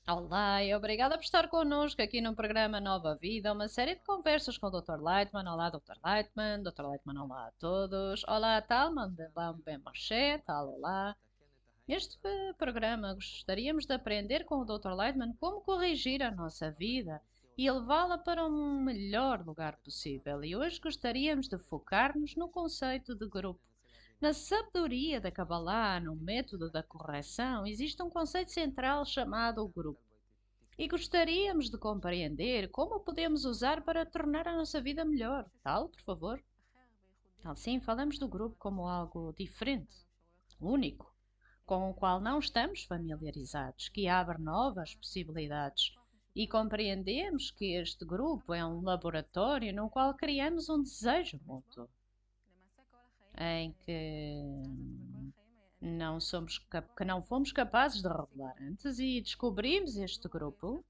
Olá e obrigada por estar connosco aqui no programa Nova Vida, uma série de conversas com o Dr. Lightman. Olá, Dr. Lightman. Dr. Lightman, olá a todos. Olá, Talman de Ben Moshe, tal, olá. Neste programa gostaríamos de aprender com o Dr. Lightman como corrigir a nossa vida e levá-la para um melhor lugar possível. E hoje gostaríamos de focar-nos no conceito de grupo. Na sabedoria da Kabbalah, no método da correção, existe um conceito central chamado grupo. E gostaríamos de compreender como o podemos usar para tornar a nossa vida melhor. Tal, por favor. Assim, falamos do grupo como algo diferente, único, com o qual não estamos familiarizados, que abre novas possibilidades. E compreendemos que este grupo é um laboratório no qual criamos um desejo mútuo, em que não fomos capazes de regular antes e descobrimos este grupo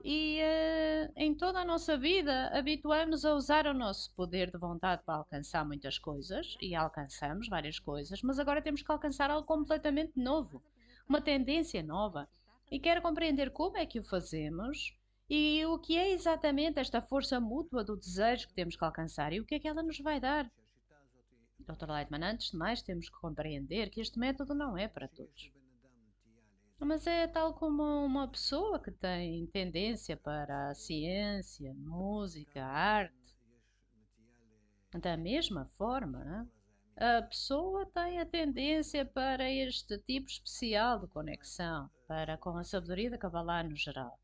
e em toda a nossa vida habituamos a usar o nosso poder de vontade para alcançar muitas coisas e alcançamos várias coisas, mas agora temos que alcançar algo completamente novo, uma tendência nova. E quero compreender como é que o fazemos e o que é exatamente esta força mútua do desejo que temos que alcançar e o que é que ela nos vai dar. Dr. Lightman, antes de mais temos que compreender que este método não é para todos. Mas é tal como uma pessoa que tem tendência para a ciência, música, arte. Da mesma forma, a pessoa tem a tendência para este tipo especial de conexão, para com a sabedoria da Kabbalah no geral.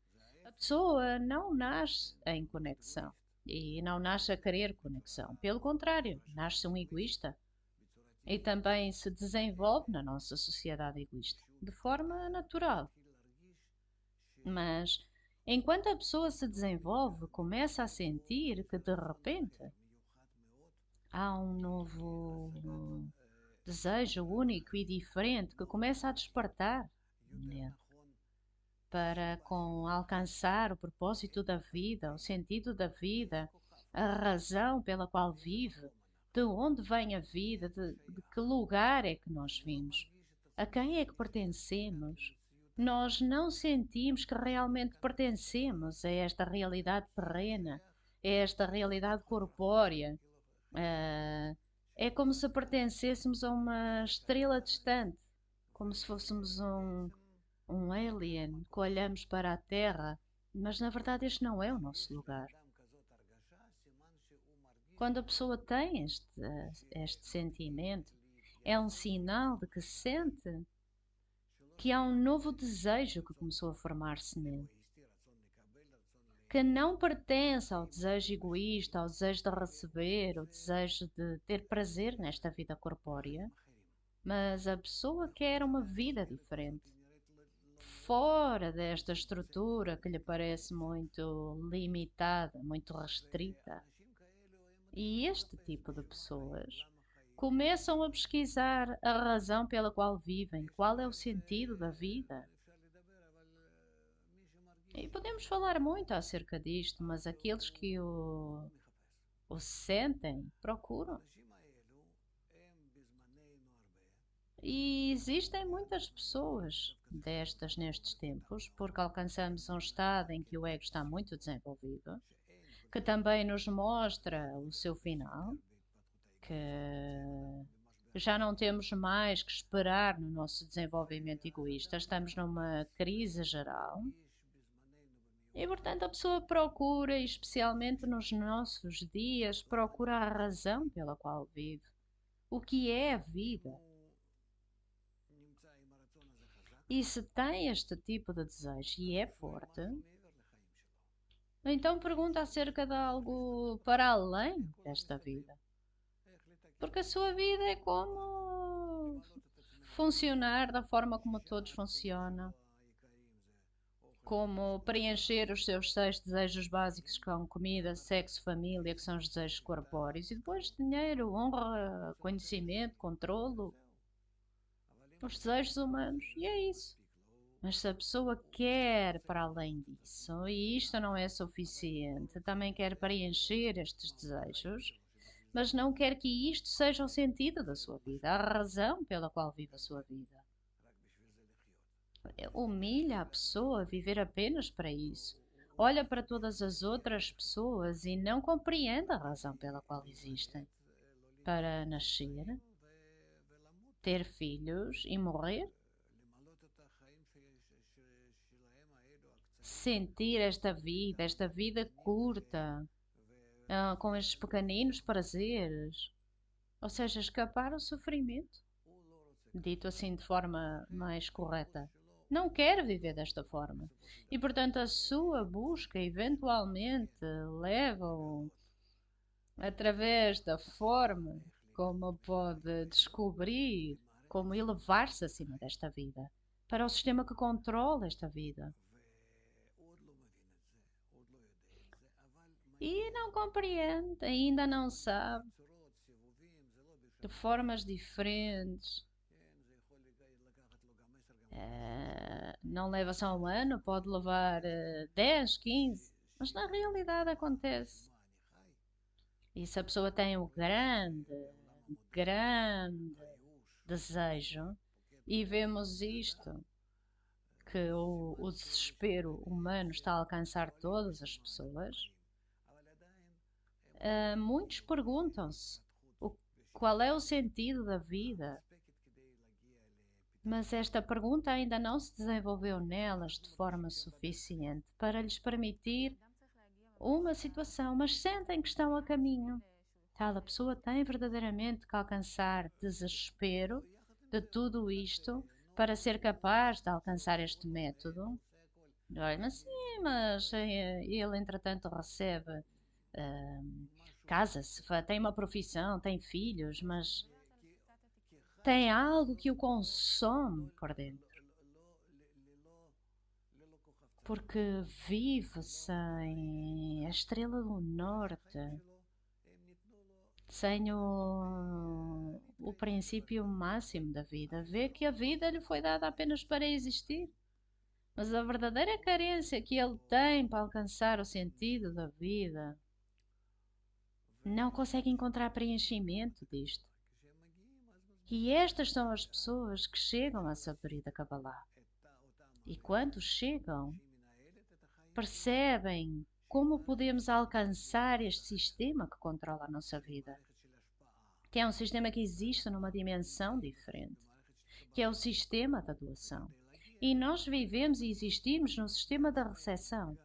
A pessoa não nasce em conexão e não nasce a querer conexão. Pelo contrário, nasce um egoísta e também se desenvolve na nossa sociedade egoísta, de forma natural. Mas enquanto a pessoa se desenvolve, começa a sentir que de repente há um novo desejo único e diferente que começa a despertar nele para com alcançar o propósito da vida, o sentido da vida, a razão pela qual vive, de onde vem a vida, de que lugar é que nós vimos, a quem é que pertencemos. Nós não sentimos que realmente pertencemos a esta realidade terrena, a esta realidade corpórea. Ah, é como se pertencêssemos a uma estrela distante, como se fôssemos um alien que olhamos para a Terra, mas na verdade este não é o nosso lugar. Quando a pessoa tem este sentimento, é um sinal de que sente que há um novo desejo que começou a formar-se nele, que não pertence ao desejo egoísta, ao desejo de receber, ao desejo de ter prazer nesta vida corpórea, mas a pessoa quer uma vida diferente, fora desta estrutura que lhe parece muito limitada, muito restrita. E este tipo de pessoas começam a pesquisar a razão pela qual vivem, qual é o sentido da vida. E podemos falar muito acerca disto, mas aqueles que o sentem procuram. E existem muitas pessoas destas nestes tempos, porque alcançamos um estado em que o ego está muito desenvolvido, que também nos mostra o seu final, que já não temos mais que esperar no nosso desenvolvimento egoísta, estamos numa crise geral. E portanto a pessoa procura, especialmente nos nossos dias, procura a razão pela qual vive. O que é a vida? E se tem este tipo de desejo e é forte, então pergunta acerca de algo para além desta vida. Porque a sua vida é como funcionar da forma como todos funcionam, como preencher os seus 6 desejos básicos, que são comida, sexo, família, que são os desejos corpóreos, e depois dinheiro, honra, conhecimento, controlo, os desejos humanos, e é isso. Mas se a pessoa quer para além disso, e isto não é suficiente, também quer preencher estes desejos, mas não quer que isto seja o sentido da sua vida, a razão pela qual vive a sua vida. Humilha a pessoa viver apenas para isso. Olha para todas as outras pessoas e não compreende a razão pela qual existem. Para nascer, ter filhos e morrer. Sentir esta vida curta, com estes pequeninos prazeres. Ou seja, escapar ao sofrimento. Dito assim de forma mais correta. Não quer viver desta forma. E, portanto, a sua busca eventualmente leva-o através da forma como pode descobrir como elevar-se acima desta vida, para o sistema que controla esta vida. E não compreende, ainda não sabe, de formas diferentes. Não leva só um ano, pode levar 10, 15, mas na realidade acontece. E se a pessoa tem o grande desejo, e vemos isto, que o desespero humano está a alcançar todas as pessoas, muitos perguntam-se qual é o sentido da vida, mas esta pergunta ainda não se desenvolveu nelas de forma suficiente para lhes permitir uma situação, mas sentem que estão a caminho. Tal a pessoa tem verdadeiramente que alcançar desespero de tudo isto para ser capaz de alcançar este método. Olha, mas sim, mas ele entretanto recebe, casa-se, tem uma profissão, tem filhos, mas tem algo que o consome por dentro. Porque vive sem a estrela do norte, sem o princípio máximo da vida. Vê que a vida lhe foi dada apenas para existir. Mas a verdadeira carência que ele tem para alcançar o sentido da vida não consegue encontrar preenchimento disto. E estas são as pessoas que chegam à sabedoria da Kabbalah. E quando chegam, percebem como podemos alcançar este sistema que controla a nossa vida. Que é um sistema que existe numa dimensão diferente, que é o sistema da doação. E nós vivemos e existimos no sistema da recepção.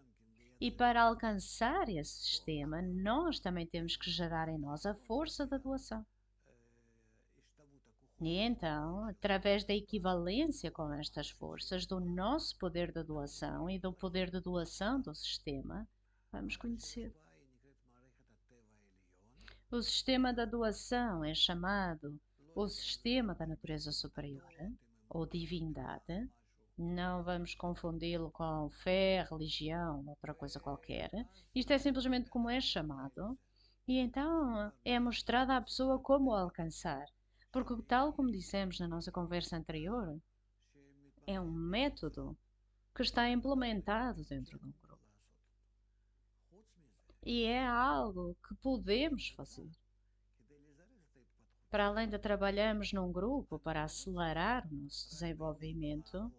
E para alcançar esse sistema, nós também temos que gerar em nós a força da doação. E então, através da equivalência com estas forças, do nosso poder de doação e do poder de doação do sistema, vamos conhecer. O sistema da doação é chamado o sistema da natureza superior, ou divindade. Não vamos confundi-lo com fé, religião, outra coisa qualquer. Isto é simplesmente como é chamado. E então é mostrado à pessoa como alcançar. Porque, tal como dissemos na nossa conversa anterior, é um método que está implementado dentro de um grupo. E é algo que podemos fazer. Para além de trabalharmos num grupo para acelerar o nosso desenvolvimento,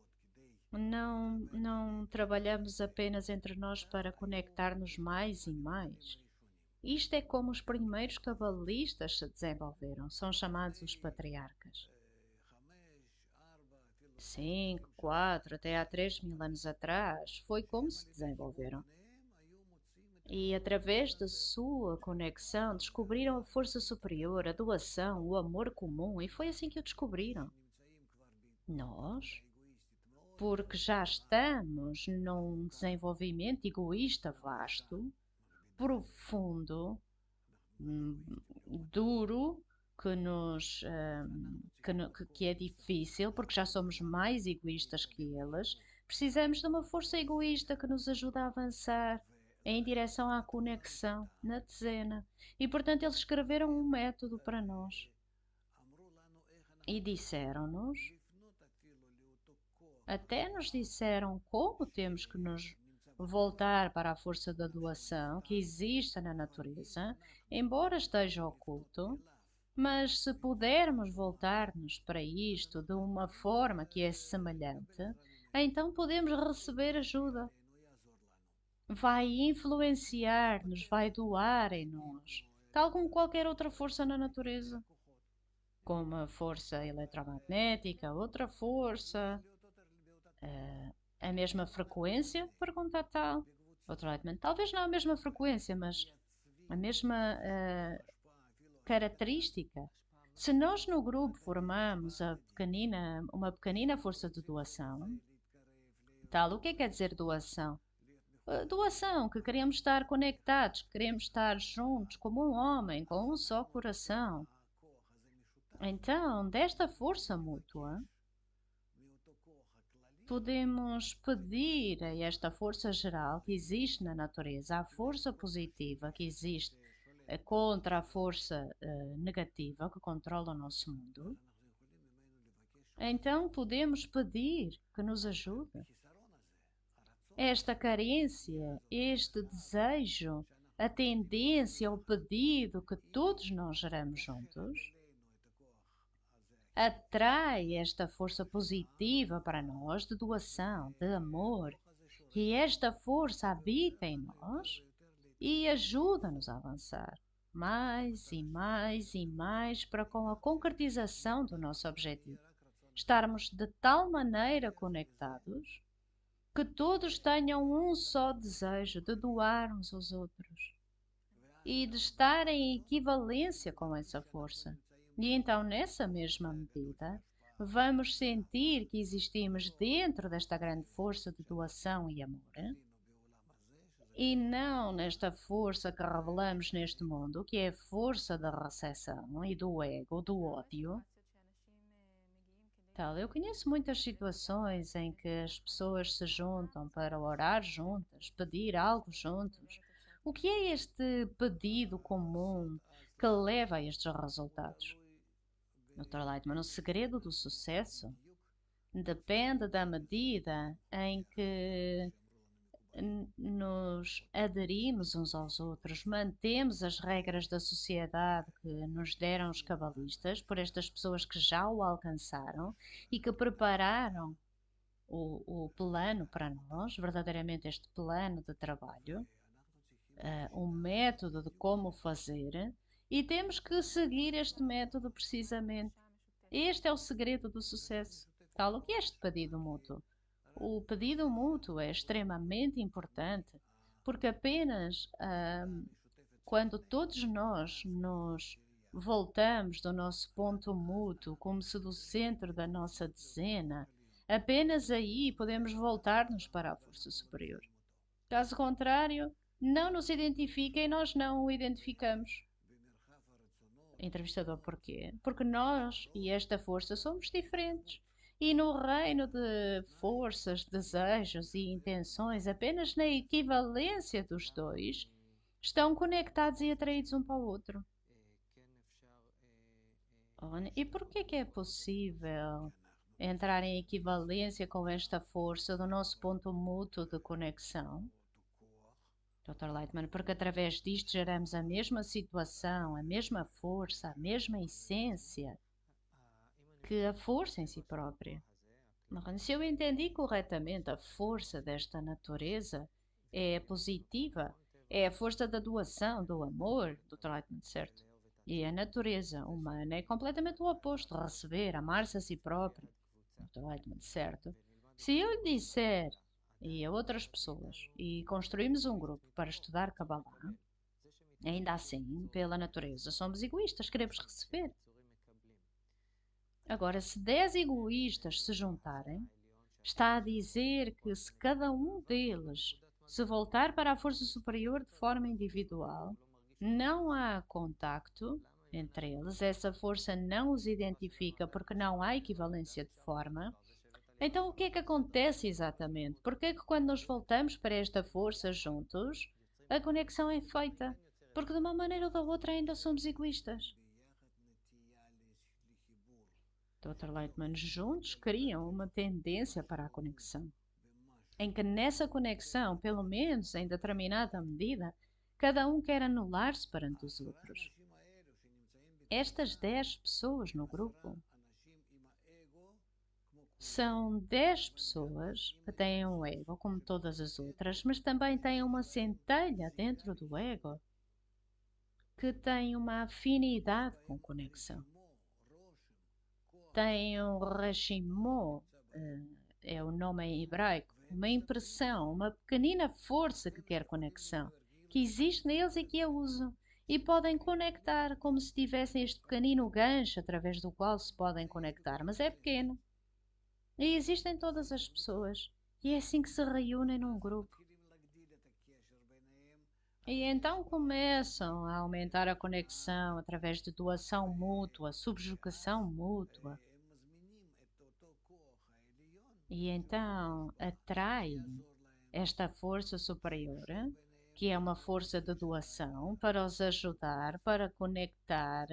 não trabalhamos apenas entre nós para conectar-nos mais e mais. Isto é como os primeiros cabalistas se desenvolveram, são chamados os patriarcas. 5, 4, até há 3.000 anos atrás, foi como se desenvolveram. E através da sua conexão descobriram a força superior, a doação, o amor comum, e foi assim que o descobriram. Nós, porque já estamos num desenvolvimento egoísta vasto, profundo, duro, que é difícil, porque já somos mais egoístas que eles, precisamos de uma força egoísta que nos ajude a avançar em direção à conexão na dezena. E portanto eles escreveram um método para nós e disseram-nos, até nos disseram como temos que nos voltar para a força da doação que existe na natureza, embora esteja oculto, mas se pudermos voltar-nos para isto de uma forma que é semelhante, então podemos receber ajuda. Vai influenciar-nos, vai doar em nós, tal como qualquer outra força na natureza, como a força eletromagnética, outra força, a mesma frequência? Pergunta tal. Outro Lightman, talvez não a mesma frequência, mas a mesma característica. Se nós no grupo formamos uma pequenina força de doação, tal, o que quer dizer doação? Doação, que queremos estar conectados, que queremos estar juntos como um homem, com um só coração. Então, desta força mútua, podemos pedir a esta força geral que existe na natureza, a força positiva que existe contra a força negativa que controla o nosso mundo. Então, podemos pedir que nos ajude. Esta carência, este desejo, a tendência, o pedido que todos nós geramos juntos, atrai esta força positiva para nós de doação, de amor, que esta força habita em nós e ajuda-nos a avançar mais e mais e mais para com a concretização do nosso objetivo. Estarmos de tal maneira conectados que todos tenham um só desejo de doar uns aos outros e de estar em equivalência com essa força. E então, nessa mesma medida, vamos sentir que existimos dentro desta grande força de doação e amor, e não nesta força que revelamos neste mundo, que é a força da recessão e do ego, do ódio. Eu conheço muitas situações em que as pessoas se juntam para orar juntas, pedir algo juntos. O que é este pedido comum que leva a estes resultados? Dr. Lightman, o segredo do sucesso depende da medida em que nos aderimos uns aos outros, mantemos as regras da sociedade que nos deram os cabalistas, por estas pessoas que já o alcançaram e que prepararam o plano para nós, verdadeiramente este plano de trabalho, um método de como fazer, e temos que seguir este método precisamente. Este é o segredo do sucesso. Tal, o que é este pedido mútuo? O pedido mútuo é extremamente importante, porque apenas quando todos nós nos voltamos do nosso ponto mútuo, como se do centro da nossa dezena, apenas aí podemos voltar-nos para a força superior. Caso contrário, não nos identifica e nós não o identificamos. Entrevistador, porquê? Porque nós e esta força somos diferentes. E no reino de forças, desejos e intenções, apenas na equivalência dos dois, estão conectados e atraídos um para o outro. E por que é possível entrar em equivalência com esta força do nosso ponto mútuo de conexão? Dr. Lightman, porque através disto geramos a mesma situação, a mesma força, a mesma essência que a força em si própria. Se eu entendi corretamente, a força desta natureza é positiva, é a força da doação, do amor, do Lightman, certo? E a natureza humana é completamente o oposto, receber, amar-se a si próprio, do Lightman, certo? Se eu lhe disser e a outras pessoas e construímos um grupo para estudar Kabbalah, ainda assim, pela natureza, somos egoístas, queremos receber. Agora, se 10 egoístas se juntarem, está a dizer que se cada um deles se voltar para a força superior de forma individual, não há contacto entre eles, essa força não os identifica porque não há equivalência de forma. Então o que é que acontece exatamente? Porque é que quando nos voltamos para esta força juntos, a conexão é feita? Porque de uma maneira ou da outra ainda somos egoístas. Dr. Lightman, juntos criam uma tendência para a conexão, em que nessa conexão, pelo menos em determinada medida, cada um quer anular-se perante os outros. Estas 10 pessoas no grupo São 10 pessoas que têm um ego, como todas as outras, mas também têm uma centelha dentro do ego que tem uma afinidade com conexão. Tem um rashimon, é o nome em hebraico, uma impressão, uma pequenina força que quer conexão, que existe neles e que a usam. E podem conectar como se tivessem este pequenino gancho através do qual se podem conectar, mas é pequeno. E existem todas as pessoas. E é assim que se reúnem num grupo. E então começam a aumentar a conexão através de doação mútua, subjugação mútua. E então atraem esta força superior, que é uma força de doação, para os ajudar, para conectar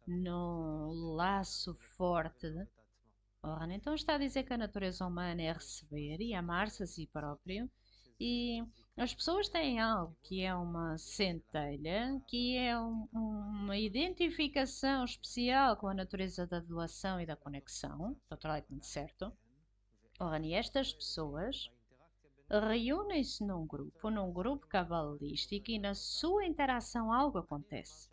num laço forte. Ora, então está a dizer que a natureza humana é receber e amar-se a si próprio. E as pessoas têm algo que é uma centelha, que é uma identificação especial com a natureza da doação e da conexão. Dr. Leitman, certo? Ora, e estas pessoas reúnem-se num grupo cabalístico e na sua interação algo acontece.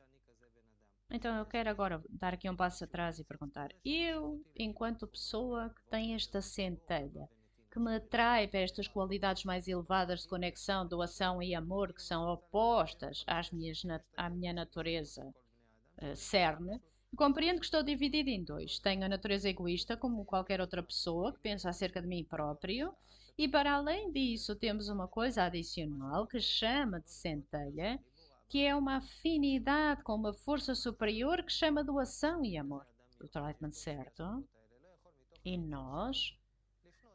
Então eu quero agora dar aqui um passo atrás e perguntar: eu, enquanto pessoa que tem esta centelha, que me atrai para estas qualidades mais elevadas de conexão, doação e amor, que são opostas à minha natureza cerne, compreendo que estou dividida em dois. Tenho a natureza egoísta, como qualquer outra pessoa que pensa acerca de mim próprio, e para além disso, temos uma coisa adicional que chama de centelha, que é uma afinidade com uma força superior que chama doação e amor. Dr. Leitman, certo? E nós,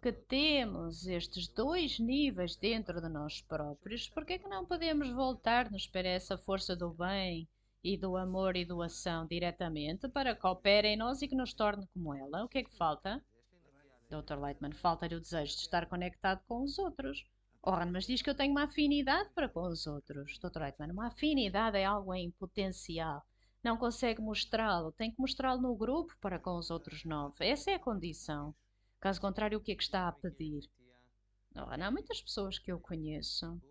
que temos estes dois níveis dentro de nós próprios, por que é que não podemos voltar-nos para essa força do bem e do amor e doação diretamente para que opere em nós e que nos torne como ela? O que é que falta? Dr. Leitman, falta-lhe o desejo de estar conectado com os outros. Ora, mas diz que eu tenho uma afinidade para com os outros. Dr. Leitman, uma afinidade é algo em potencial. Não consegue mostrá-lo, tem que mostrá-lo no grupo para com os outros 9. Essa é a condição. Caso contrário, o que é que está a pedir? Ora, há muitas pessoas que eu conheço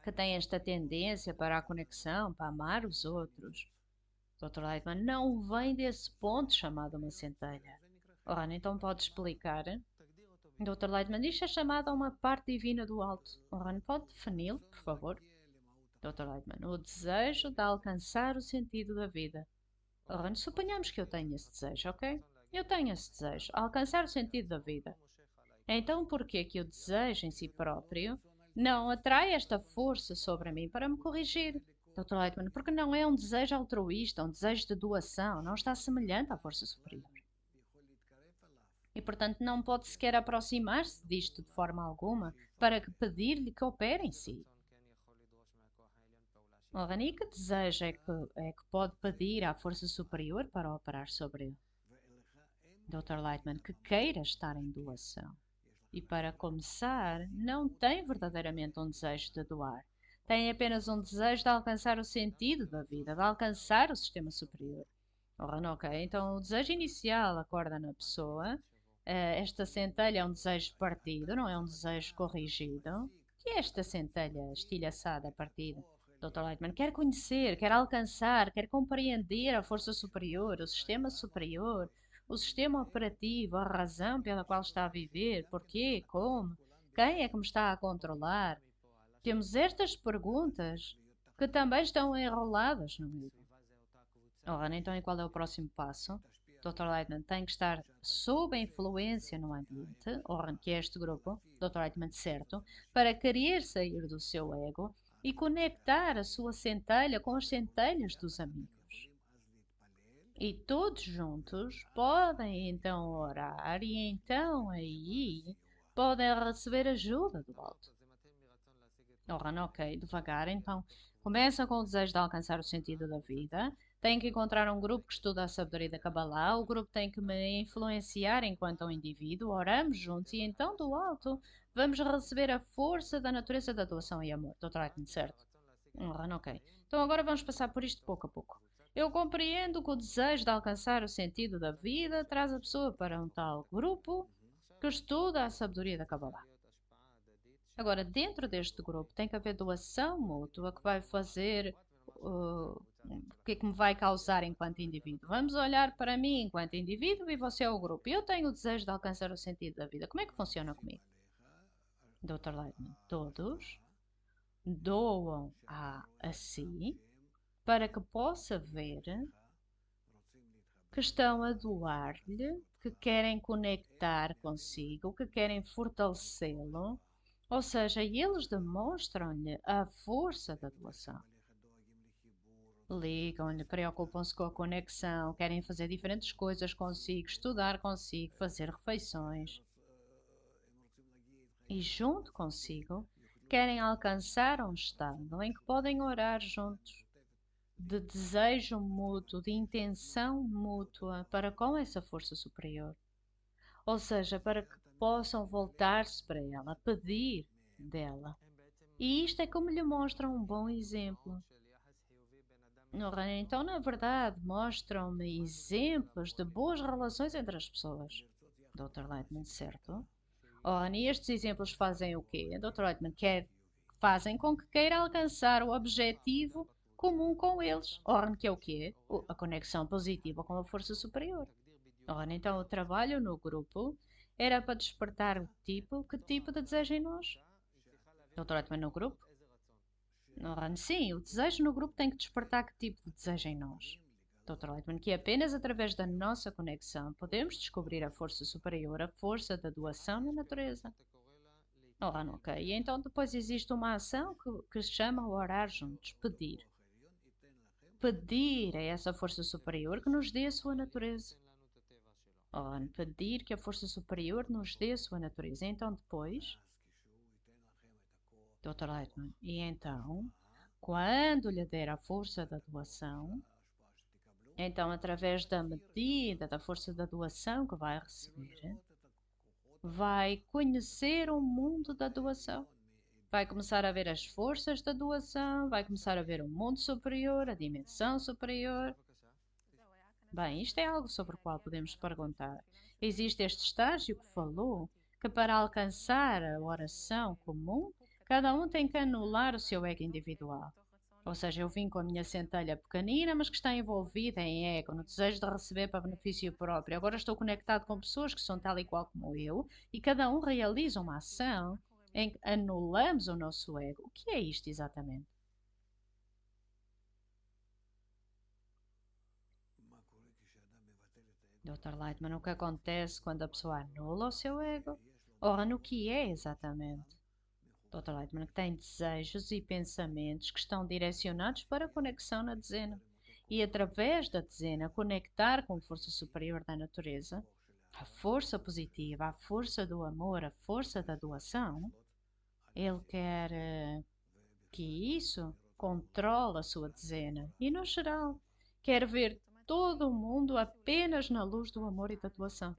que têm esta tendência para a conexão, para amar os outros. Dr. Leitman, não vem desse ponto chamado uma centelha. Ora, então pode explicar? Dr. Leitman, isto é chamado a uma parte divina do alto. Ora, pode defini-lo, por favor? Dr. Leitman, o desejo de alcançar o sentido da vida. Ora, suponhamos que eu tenho esse desejo, ok? Eu tenho esse desejo, alcançar o sentido da vida. Então, por que que o desejo em si próprio não atrai esta força sobre mim para me corrigir? Dr. Leitman, porque não é um desejo altruísta, um desejo de doação, não está semelhante à força superior. E, portanto, não pode sequer aproximar-se disto de forma alguma para que pedir-lhe que opere em si. Ora, e que desejo é que pode pedir à força superior para operar sobre ele? Dr. Leitman, que queira estar em doação. E para começar, não tem verdadeiramente um desejo de doar. Tem apenas um desejo de alcançar o sentido da vida, de alcançar o sistema superior. Ora, não, ok. Então, o desejo inicial acorda na pessoa. Esta centelha é um desejo partido, não é um desejo corrigido. O que é esta centelha estilhaçada, partida? Dr. Leitman quer conhecer, quer alcançar, quer compreender a força superior, o sistema superior, o sistema operativo, a razão pela qual está a viver, porquê, como, quem é que me está a controlar. Temos estas perguntas que também estão enroladas no meio. Ora, então e qual é o próximo passo? Dr. Leitman tem que estar sob a influência no ambiente, ora, que é este grupo, Dr. Leitman certo, para querer sair do seu ego e conectar a sua centelha com as centelhas dos amigos. E todos juntos podem então orar e então aí podem receber ajuda do alto. Ora, ok, devagar, então começa com o desejo de alcançar o sentido da vida. Tem que encontrar um grupo que estuda a sabedoria da Kabbalah. O grupo tem que me influenciar enquanto um indivíduo. Oramos juntos e então do alto vamos receber a força da natureza da doação e amor. Dr. Aitken, certo? Ok. Então agora vamos passar por isto pouco a pouco. Eu compreendo que o desejo de alcançar o sentido da vida traz a pessoa para um tal grupo que estuda a sabedoria da Kabbalah. Agora, dentro deste grupo tem que haver doação mútua que vai fazer o que é que me vai causar enquanto indivíduo. Vamos olhar para mim enquanto indivíduo e você é o grupo. Eu tenho o desejo de alcançar o sentido da vida. Como é que funciona comigo? Dr. Lightman, todos doam a si para que possa ver que estão a doar-lhe, que querem conectar consigo, que querem fortalecê-lo. Ou seja, eles demonstram-lhe a força da doação. Ligam-lhe, preocupam-se com a conexão, querem fazer diferentes coisas consigo, estudar consigo, fazer refeições. E junto consigo, querem alcançar um estado em que podem orar juntos, de desejo mútuo, de intenção mútua para com essa força superior. Ou seja, para que possam voltar-se para ela, pedir dela. E isto é como lhe mostra um bom exemplo. Então, na verdade, mostram-me exemplos de boas relações entre as pessoas. Dr. Lightman, certo? Ora, e estes exemplos fazem o quê? Dr. Lightman fazem com que queira alcançar o objetivo comum com eles. Ora, que é o quê? A conexão positiva com a força superior. Ora, então o trabalho no grupo era para despertar que tipo de desejo em nós? Dr. Lightman, no grupo? Sim, o desejo no grupo tem que despertar que tipo de desejo em nós? Dr. Lightman, que apenas através da nossa conexão podemos descobrir a força superior, a força da doação na natureza. Ok. E então depois existe uma ação que se chama orar juntos, pedir. Pedir a essa força superior que nos dê a sua natureza. Pedir que a força superior nos dê a sua natureza. Então depois, Dr. Lightman, e então, quando lhe der a força da doação, então através da medida da força da doação que vai receber, vai conhecer o mundo da doação. Vai começar a ver as forças da doação, vai começar a ver o mundo superior, a dimensão superior. Bem, isto é algo sobre o qual podemos perguntar. Existe este estágio que falou, que para alcançar a oração comum, cada um tem que anular o seu ego individual. Ou seja, eu vim com a minha centelha pequenina, mas que está envolvida em ego, no desejo de receber para benefício próprio. Agora estou conectado com pessoas que são tal e qual como eu, e cada um realiza uma ação em que anulamos o nosso ego. O que é isto exatamente? Dr. Lightman, o que acontece quando a pessoa anula o seu ego? Ora, no que é exatamente? Dr. Lightman, que tem desejos e pensamentos que estão direcionados para a conexão na dezena. E através da dezena, conectar com a força superior da natureza, a força positiva, a força do amor, a força da doação. Ele quer que isso controle a sua dezena e, no geral, quer ver todo o mundo apenas na luz do amor e da doação.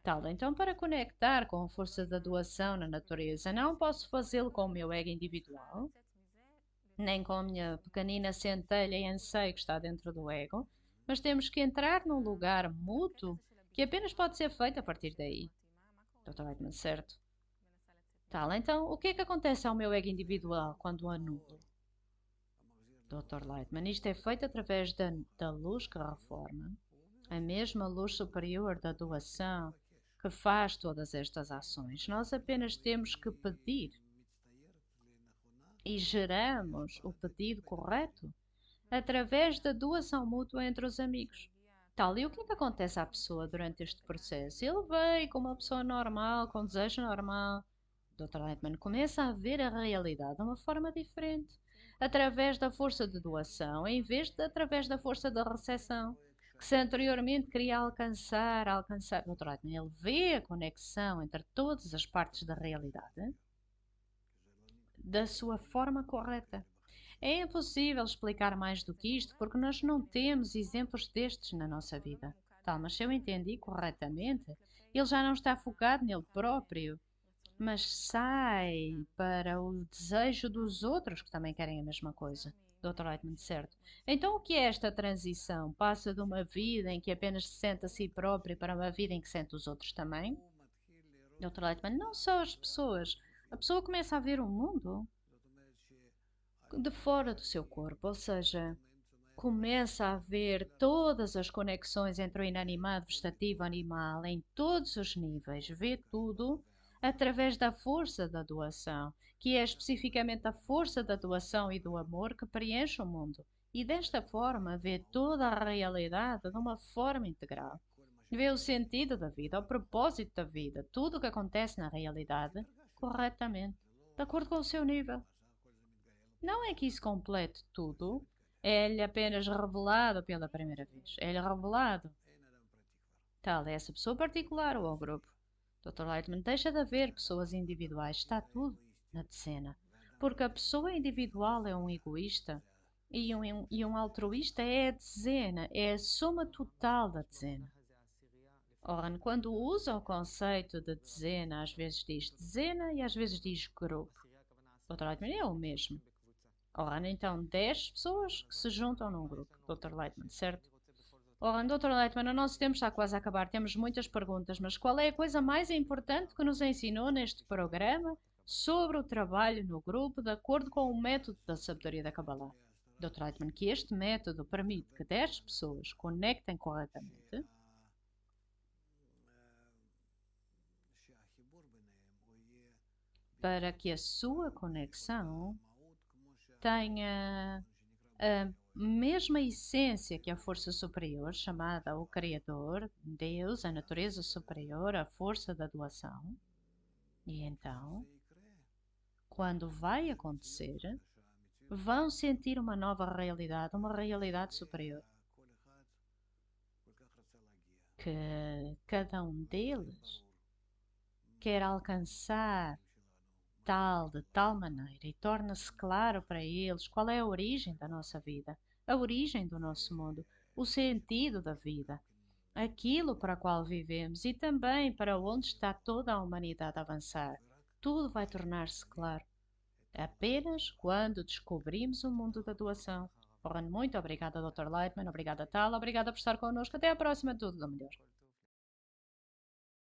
Tal, então, para conectar com a força da doação na natureza, não posso fazê-lo com o meu ego individual, nem com a minha pequenina centelha e anseio que está dentro do ego, mas temos que entrar num lugar mútuo que apenas pode ser feito a partir daí. Dr. Lightman, certo? Tal, então, o que é que acontece ao meu ego individual quando o anulo? Dr. Lightman, isto é feito através da luz que reforma, a mesma luz superior da doação que faz todas estas ações. Nós apenas temos que pedir e geramos o pedido correto através da doação mútua entre os amigos. Tal, e o que é que acontece à pessoa durante este processo? Ele veio como uma pessoa normal, com desejo normal. Dr. Lightman começa a ver a realidade de uma forma diferente, através da força de doação, em vez de através da força da recepção, que se anteriormente queria alcançar. Dr. Lightman, ele vê a conexão entre todas as partes da realidade da sua forma correta. É impossível explicar mais do que isto, porque nós não temos exemplos destes na nossa vida. Tal, mas se eu entendi corretamente, ele já não está focado nele próprio, mas sai para o desejo dos outros que também querem a mesma coisa. Dr. Lightman, certo. Então, o que é esta transição? Passa de uma vida em que apenas se sente a si próprio para uma vida em que sente os outros também? Dr. Lightman, não só as pessoas. A pessoa começa a ver o mundo de fora do seu corpo, ou seja, começa a ver todas as conexões entre o inanimado, vegetativo, animal, em todos os níveis, vê tudo através da força da doação, que é especificamente a força da doação e do amor que preenche o mundo. E desta forma vê toda a realidade de uma forma integral. Vê o sentido da vida, o propósito da vida, tudo o que acontece na realidade, corretamente, de acordo com o seu nível. Não é que isso complete tudo, é-lhe apenas revelado pela primeira vez. É-lhe revelado. Tal é essa pessoa particular ou ao grupo. Dr. Lightman deixa de haver pessoas individuais, está tudo na decena. Porque a pessoa individual é um egoísta e um altruísta é a dezena, é a soma total da dezena. Ora, quando usa o conceito de dezena, às vezes diz dezena e às vezes diz grupo. Dr. Lightman é o mesmo. Ora, então 10 pessoas que se juntam num grupo, Dr. Lightman, certo? Ora, Dr. Lightman, o nosso tempo está quase a acabar, temos muitas perguntas, mas qual é a coisa mais importante que nos ensinou neste programa sobre o trabalho no grupo de acordo com o método da sabedoria da Kabbalah? Dr. Lightman, que este método permite que 10 pessoas conectem corretamente para que a sua conexão tenha a mesma essência que a força superior, chamada o Criador, Deus, a natureza superior, a força da doação. E então, quando vai acontecer, vão sentir uma nova realidade, uma realidade superior. Que cada um deles quer alcançar de tal maneira, e torna-se claro para eles qual é a origem da nossa vida, a origem do nosso mundo, o sentido da vida, aquilo para o qual vivemos e também para onde está toda a humanidade a avançar. Tudo vai tornar-se claro apenas quando descobrimos o mundo da doação. Ora, muito obrigada, Dr. Lightman, obrigada, Tal, obrigada por estar connosco. Até à próxima, tudo do melhor.